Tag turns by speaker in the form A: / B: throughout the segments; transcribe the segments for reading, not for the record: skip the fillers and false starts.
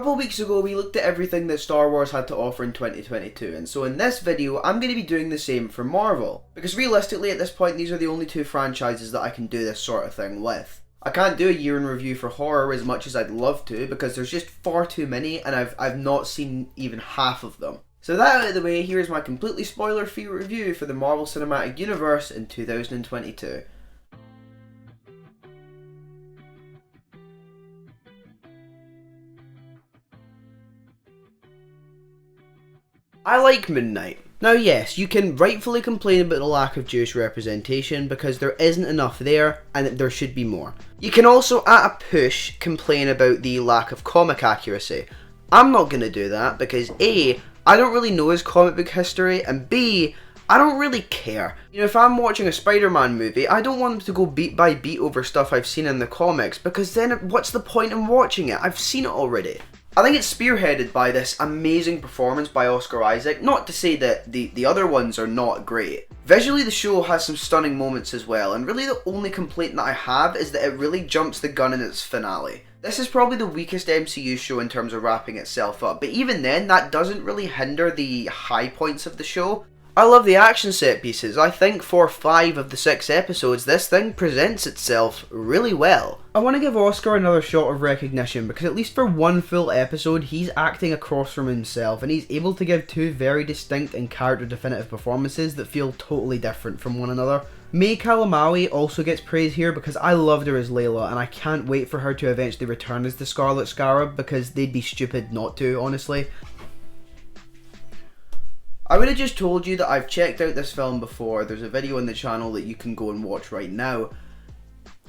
A: couple of weeks ago we looked at everything that Star Wars had to offer in 2022, and so in this video I'm going to be doing the same for Marvel. Because realistically at this point these are the only two franchises that I can do this sort of thing with. I can't do a year in review for horror as much as I'd love to because there's just far too many and I've not seen even half of them. So that out of the way, here's my completely spoiler-free review for the Marvel Cinematic Universe in 2022. I like Moon Knight. Now yes, you can rightfully complain about the lack of Jewish representation because there isn't enough there and there should be more. You can also, at a push, complain about the lack of comic accuracy. I'm not going to do that because A, I don't really know his comic book history, and B, I don't really care. You know, if I'm watching a Spider-Man movie, I don't want them to go beat by beat over stuff I've seen in the comics because then what's the point in watching it? I've seen it already. I think it's spearheaded by this amazing performance by Oscar Isaac, not to say that the other ones are not great. Visually the show has some stunning moments as well, and really the only complaint that I have is that it really jumps the gun in its finale. This is probably the weakest MCU show in terms of wrapping itself up, but even then that doesn't really hinder the high points of the show. I love the action set pieces. I think for 5 of the 6 episodes this thing presents itself really well. I want to give Oscar another shot of recognition because at least for one full episode he's acting across from himself and he's able to give 2 very distinct and character definitive performances that feel totally different from one another. May Calamawy also gets praise here because I loved her as Layla and I can't wait for her to eventually return as the Scarlet Scarab because they'd be stupid not to, honestly. I would have just told you that I've checked out this film before. There's a video on the channel that you can go and watch right now.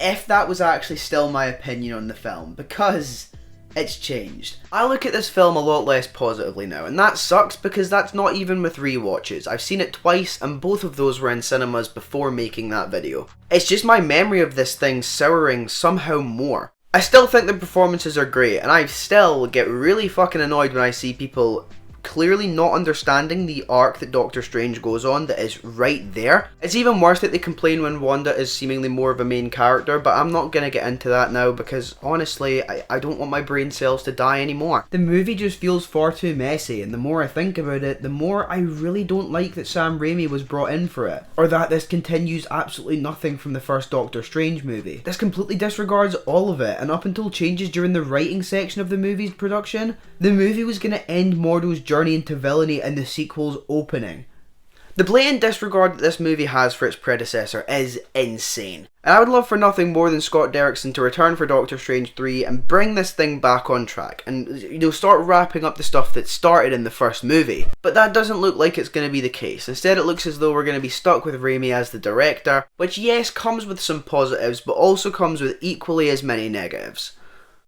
A: If that was actually still my opinion on the film, because it's changed. I look at this film a lot less positively now, and that sucks because that's not even with rewatches. I've seen it twice, and both of those were in cinemas before making that video. It's just my memory of this thing souring somehow more. I still think the performances are great, and I still get really fucking annoyed when I see people clearly not understanding the arc that Doctor Strange goes on that is right there. It's even worse that they complain when Wanda is seemingly more of a main character, but I'm not going to get into that now because honestly I don't want my brain cells to die anymore. The movie just feels far too messy, and the more I think about it, the more I really don't like that Sam Raimi was brought in for it, or that this continues absolutely nothing from the first Doctor Strange movie. This completely disregards all of it, and up until changes during the writing section of the movie's production, the movie was going to end Mordo's journey into villainy in the sequel's opening. The blatant disregard that this movie has for its predecessor is insane. And I would love for nothing more than Scott Derrickson to return for Doctor Strange 3 and bring this thing back on track and, you know, start wrapping up the stuff that started in the first movie. But that doesn't look like it's going to be the case. Instead it looks as though we're going to be stuck with Raimi as the director, which yes comes with some positives but also comes with equally as many negatives.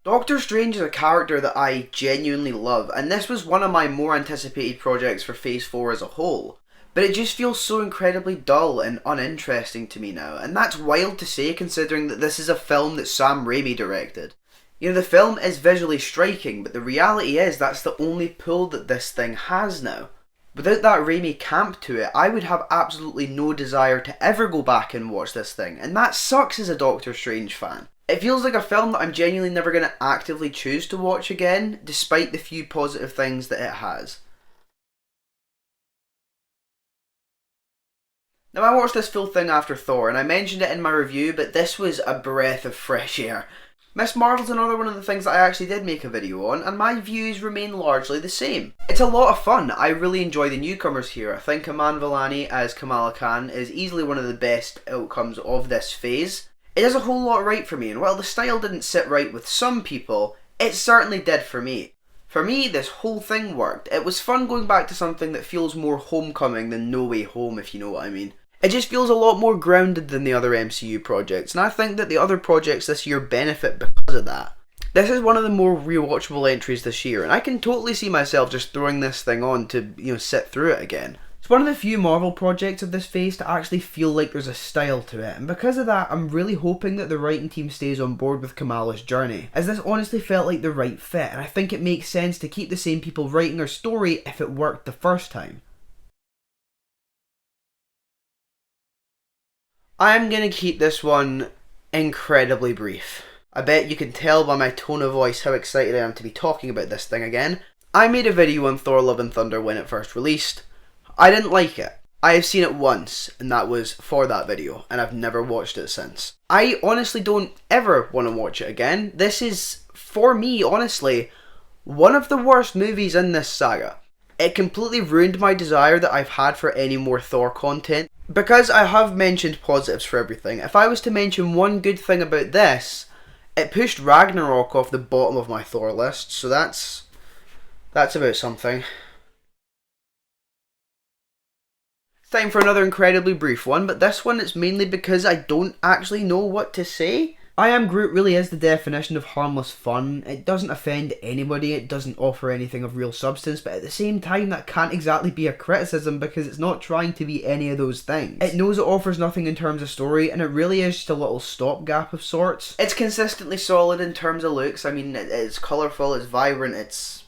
A: Doctor Strange is a character that I genuinely love, and this was one of my more anticipated projects for Phase 4 as a whole. But it just feels so incredibly dull and uninteresting to me now, and that's wild to say considering that this is a film that Sam Raimi directed. You know, the film is visually striking, but the reality is that's the only pull that this thing has now. Without that Raimi camp to it, I would have absolutely no desire to ever go back and watch this thing, and that sucks as a Doctor Strange fan. It feels like a film that I'm genuinely never going to actively choose to watch again, despite the few positive things that it has. Now I watched this full thing after Thor, and I mentioned it in my review, but this was a breath of fresh air. Miss Marvel's another one of the things that I actually did make a video on, and my views remain largely the same. It's a lot of fun. I really enjoy the newcomers here. I think Iman Vellani as Kamala Khan is easily one of the best outcomes of this phase. It does a whole lot right for me, and while the style didn't sit right with some people, it certainly did for me. For me, this whole thing worked. It was fun going back to something that feels more homecoming than No Way Home, if you know what I mean. It just feels a lot more grounded than the other MCU projects, and I think that the other projects this year benefit because of that. This is one of the more rewatchable entries this year, and I can totally see myself just throwing this thing on to, you know, sit through it again. It's one of the few Marvel projects of this phase to actually feel like there's a style to it, and because of that I'm really hoping that the writing team stays on board with Kamala's journey, as this honestly felt like the right fit, and I think it makes sense to keep the same people writing her story if it worked the first time. I'm going to keep this one incredibly brief. I bet you can tell by my tone of voice how excited I am to be talking about this thing again. I made a video on Thor Love and Thunder when it first released. I didn't like it. I have seen it once, and that was for that video, and I've never watched it since. I honestly don't ever want to watch it again. This is, for me, honestly, one of the worst movies in this saga. It completely ruined my desire that I've had for any more Thor content. Because I have mentioned positives for everything, if I was to mention one good thing about this, it pushed Ragnarok off the bottom of my Thor list, so that's about something. Time for another incredibly brief one, but this one is mainly because I don't actually know what to say. I Am Groot really is the definition of harmless fun. It doesn't offend anybody, it doesn't offer anything of real substance, but at the same time that can't exactly be a criticism because it's not trying to be any of those things. It knows it offers nothing in terms of story, and it really is just a little stopgap of sorts. It's consistently solid in terms of looks. I mean, it's colourful, it's vibrant,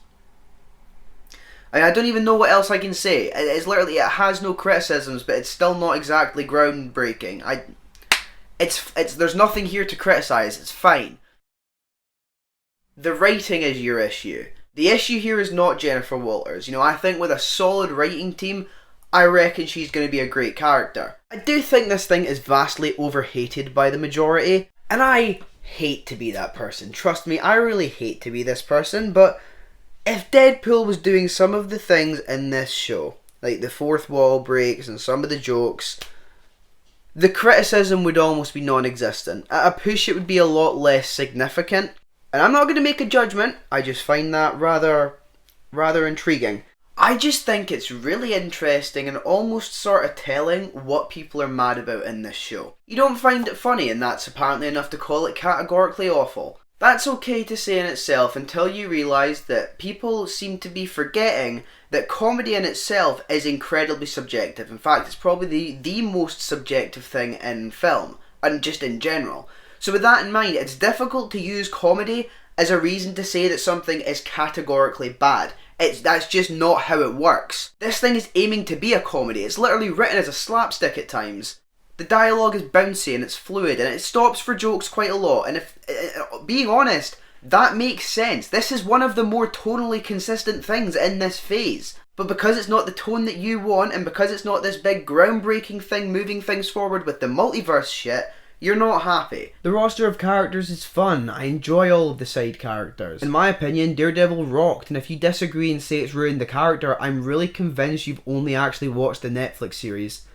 A: I don't even know what else I can say. It's literally, it has no criticisms, but it's still not exactly groundbreaking. There's nothing here to criticise, it's fine. The writing is your issue. The issue here is not Jennifer Walters. You know, I think with a solid writing team, I reckon she's going to be a great character. I do think this thing is vastly overhated by the majority, and I hate to be that person. Trust me, I really hate to be this person, but if Deadpool was doing some of the things in this show, like the fourth wall breaks and some of the jokes, the criticism would almost be non-existent. At a push it would be a lot less significant. And I'm not going to make a judgment, I just find that rather intriguing. I just think it's really interesting and almost sort of telling what people are mad about in this show. You don't find it funny, and that's apparently enough to call it categorically awful. That's okay to say in itself until you realise that people seem to be forgetting that comedy in itself is incredibly subjective. In fact, it's probably the most subjective thing in film, and just in general. So with that in mind, it's difficult to use comedy as a reason to say that something is categorically bad. That's just not how it works. This thing is aiming to be a comedy. It's literally written as a slapstick at times. The dialogue is bouncy and it's fluid and it stops for jokes quite a lot, and if being honest, that makes sense. This is one of the more tonally consistent things in this phase. But because it's not the tone that you want, and because it's not this big groundbreaking thing moving things forward with the multiverse shit, you're not happy. The roster of characters is fun. I enjoy all of the side characters. In my opinion, Daredevil rocked, and if you disagree and say it's ruined the character, I'm really convinced you've only actually watched the Netflix series.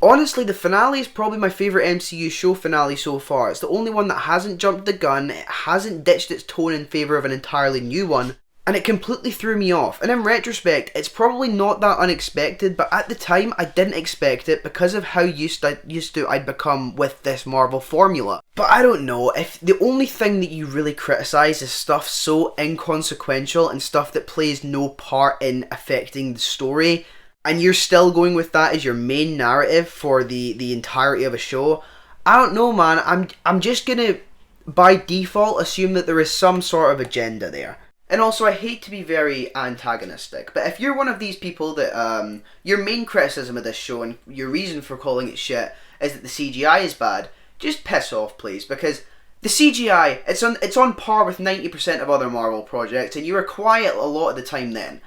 A: Honestly, the finale is probably my favourite MCU show finale so far. It's the only one that hasn't jumped the gun, it hasn't ditched its tone in favour of an entirely new one, and it completely threw me off. And in retrospect, it's probably not that unexpected, but at the time I didn't expect it because of how used to I'd become with this Marvel formula. But I don't know, if the only thing that you really criticise is stuff so inconsequential and stuff that plays no part in affecting the story, and you're still going with that as your main narrative for the entirety of a show, I don't know, man. I'm just gonna, by default, assume that there is some sort of agenda there. And also, I hate to be very antagonistic, but if you're one of these people that, your main criticism of this show and your reason for calling it shit is that the CGI is bad, just piss off, please, because the CGI, it's on par with 90% of other Marvel projects, and you were quiet a lot of the time then.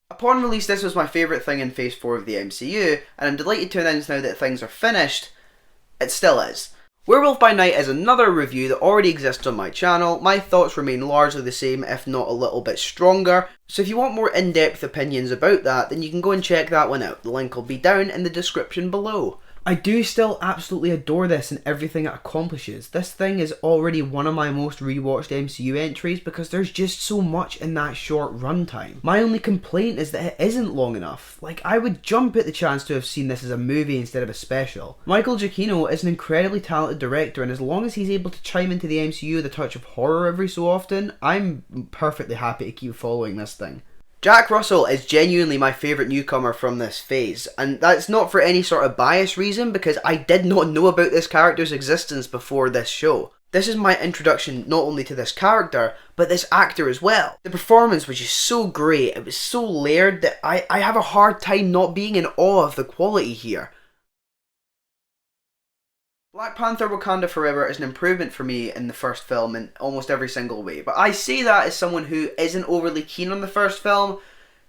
A: Upon release, this was my favourite thing in Phase 4 of the MCU, and I'm delighted to announce now that things are finished. It still is. Werewolf by Night is another review that already exists on my channel. My thoughts remain largely the same, if not a little bit stronger, so if you want more in-depth opinions about that, then you can go and check that one out. The link will be down in the description below. I do still absolutely adore this and everything it accomplishes. This thing is already one of my most rewatched MCU entries because there's just so much in that short runtime. My only complaint is that it isn't long enough. Like, I would jump at the chance to have seen this as a movie instead of a special. Michael Giacchino is an incredibly talented director, and as long as he's able to chime into the MCU with a touch of horror every so often, I'm perfectly happy to keep following this thing. Jack Russell is genuinely my favourite newcomer from this phase, and that's not for any sort of bias reason because I did not know about this character's existence before this show. This is my introduction not only to this character, but this actor as well. The performance was just so great, it was so layered that I have a hard time not being in awe of the quality here. Black Panther Wakanda Forever is an improvement for me in the first film in almost every single way, but I say that as someone who isn't overly keen on the first film,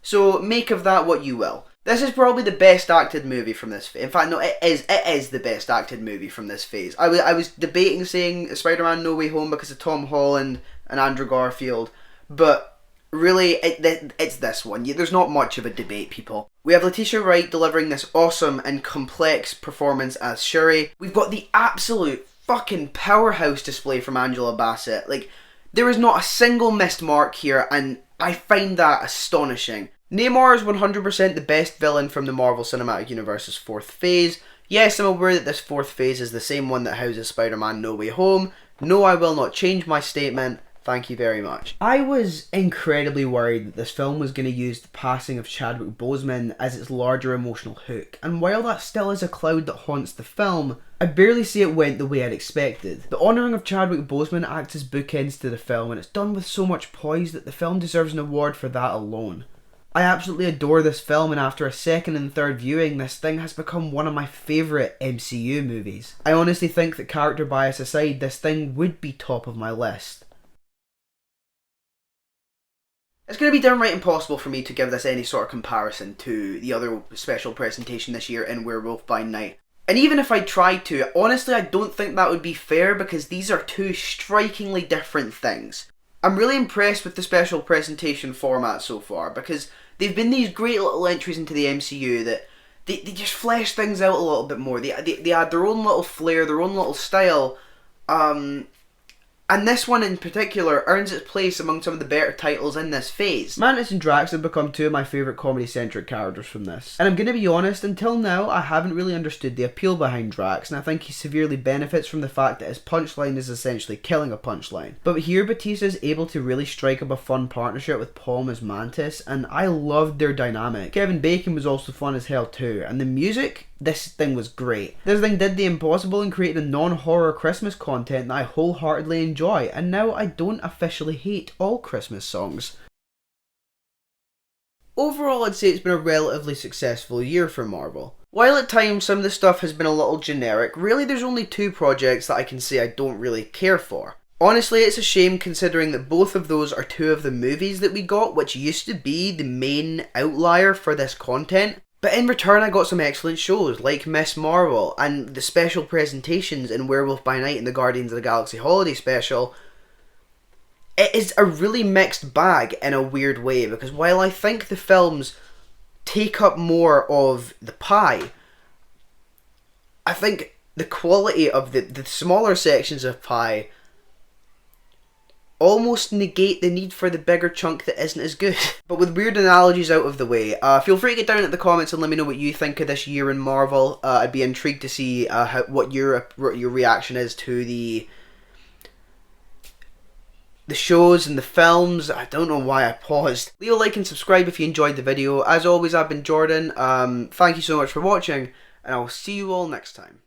A: so make of that what you will. This is probably the best acted movie from this phase. In fact, no, it is the best acted movie from this phase. I was debating saying Spider-Man No Way Home because of Tom Holland and Andrew Garfield, but really, it's this one. There's not much of a debate, people. We have Letitia Wright delivering this awesome and complex performance as Shuri. We've got the absolute fucking powerhouse display from Angela Bassett. Like, there is not a single missed mark here, and I find that astonishing. Namor is 100% the best villain from the Marvel Cinematic Universe's fourth phase. Yes, I'm aware that this fourth phase is the same one that houses Spider-Man No Way Home. No, I will not change my statement. Thank you very much. I was incredibly worried that this film was going to use the passing of Chadwick Boseman as its larger emotional hook, and while that still is a cloud that haunts the film, I barely see it went the way I'd expected. The honouring of Chadwick Boseman acts as bookends to the film, and it's done with so much poise that the film deserves an award for that alone. I absolutely adore this film, and after a second and third viewing, this thing has become one of my favourite MCU movies. I honestly think that, character bias aside, this thing would be top of my list. It's going to be downright impossible for me to give this any sort of comparison to the other special presentation this year in Werewolf by Night. And even if I tried to, honestly I don't think that would be fair because these are two strikingly different things. I'm really impressed with the special presentation format so far because they've been these great little entries into the MCU that they just flesh things out a little bit more. They add their own little flair, their own little style. And this one in particular earns its place among some of the better titles in this phase. Mantis and Drax have become two of my favourite comedy-centric characters from this. And I'm going to be honest, until now I haven't really understood the appeal behind Drax, and I think he severely benefits from the fact that his punchline is essentially killing a punchline. But here Bautista is able to really strike up a fun partnership with Palm as Mantis, and I loved their dynamic. Kevin Bacon was also fun as hell too, and the music? This thing was great. This thing did the impossible and created a non-horror Christmas content that I wholeheartedly enjoy, and now I don't officially hate all Christmas songs. Overall, I'd say it's been a relatively successful year for Marvel. While at times some of the stuff has been a little generic, really there's only two projects that I can say I don't really care for. Honestly, it's a shame considering that both of those are two of the movies that we got, which used to be the main outlier for this content. But in return I got some excellent shows like Miss Marvel and the special presentations in Werewolf by Night and the Guardians of the Galaxy Holiday Special. It is a really mixed bag in a weird way because while I think the films take up more of the pie, I think the quality of the smaller sections of pie almost negate the need for the bigger chunk that isn't as good. But with weird analogies out of the way, feel free to get down in the comments and let me know what you think of this year in Marvel. I'd be intrigued to see what your reaction is to the shows and the films. I don't know why I paused. Leave a like and subscribe if you enjoyed the video. As always, I've been Jordan. Thank you so much for watching, and I'll see you all next time.